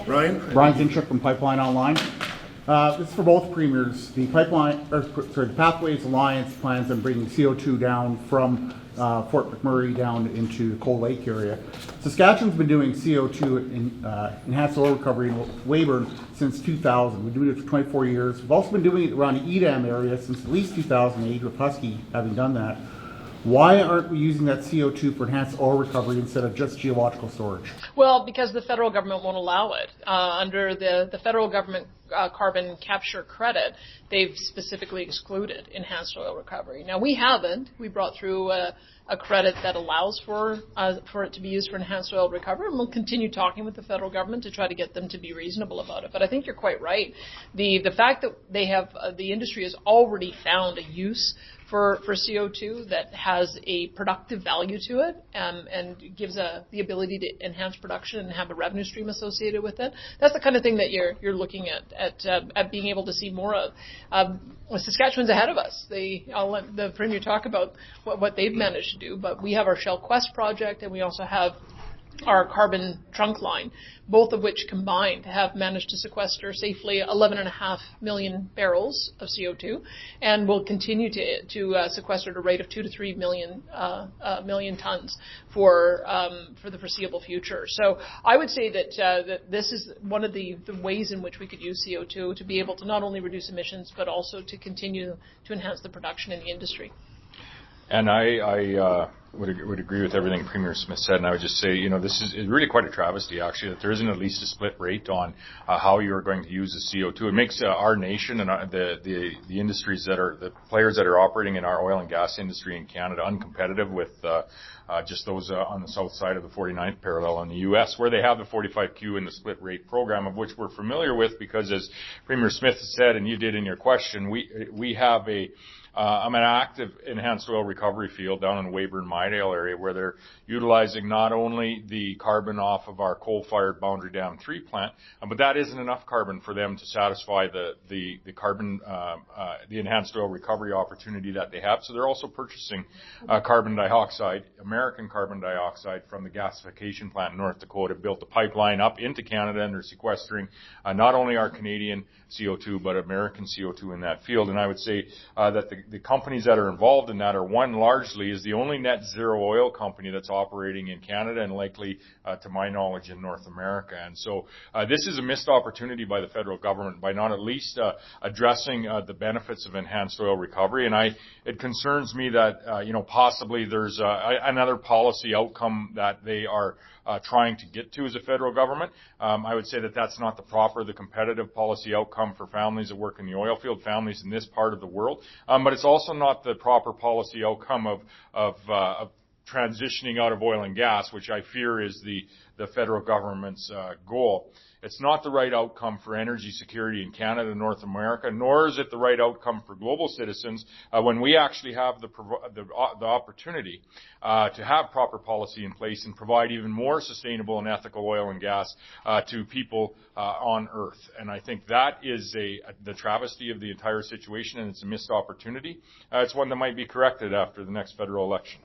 Brian Zinchuk from Pipeline Online. This is for both premiers. The Pathways Alliance plans on bringing CO2 down from Fort McMurray down into the Cold Lake area. Saskatchewan's been doing CO2 enhanced oil recovery in Weyburn since 2000. We've been doing it for 24 years. We've also been doing it around the Edam area since at least 2008, with Husky having done that. Why aren't we using that CO2 for enhanced oil recovery instead of just geological storage? Well, because the federal government won't allow it. Under the federal government carbon capture credit, they've specifically excluded enhanced oil recovery. Now, we haven't. We brought through a credit that allows for it to be used for enhanced oil recovery, and we'll continue talking with the federal government to try to get them to be reasonable about it. But I think you're quite right. The fact that they have the industry has already found a use for CO2 that has a productive value to it, and gives the ability to enhance production and have a revenue stream associated with it. That's the kind of thing that you're looking at being able to see more of. Saskatchewan's ahead of us. I'll let the Premier talk about what they've managed to do, but we have our Shell Quest project, and we also have our carbon trunk line, both of which combined have managed to sequester safely 11.5 million barrels of CO2, and will continue to sequester at a rate of 2 to 3 million tons for the foreseeable future. So I would say that this is one of the ways in which we could use CO2 to be able to not only reduce emissions but also to continue to enhance the production in the industry. And I would agree with everything Premier Smith said, and I would just say, this is really quite a travesty, actually, that there isn't at least a split rate on how you are going to use the CO2. It makes our nation and the industries the players that are operating in our oil and gas industry in Canada uncompetitive with just those on the south side of the 49th parallel in the U.S., where they have the 45Q and the split rate program, of which we're familiar with because, as Premier Smith said, and you did in your question, we have an active enhanced oil recovery field down in the Weyburn-Midale area where they're utilizing not only the carbon off of our coal-fired Boundary Dam 3 plant, but that isn't enough carbon for them to satisfy the carbon, the enhanced oil recovery opportunity that they have. So they're also purchasing carbon dioxide, American carbon dioxide, from the gasification plant in North Dakota, built a pipeline up into Canada, and they're sequestering not only our Canadian CO2 but American CO2 in that field. And I would say that the companies that are involved in that are, one, largely is the only net zero oil company that's operating in Canada and likely, to my knowledge, in North America. And so this is a missed opportunity by the federal government by not at least addressing the benefits of enhanced oil recovery. And it concerns me that possibly there's another policy outcome that they are trying to get to as a federal government. I would say that that's not the competitive policy outcome for families that work in the oil field, families in this part of the world. But it's also not the proper policy outcome of transitioning out of oil and gas, which I fear is the federal government's goal. It's not the right outcome for energy security in Canada and North America, nor is it the right outcome for global citizens when we actually have the opportunity to have proper policy in place and provide even more sustainable and ethical oil and gas to people on Earth. And I think that is the travesty of the entire situation, and it's a missed opportunity. It's one that might be corrected after the next federal election.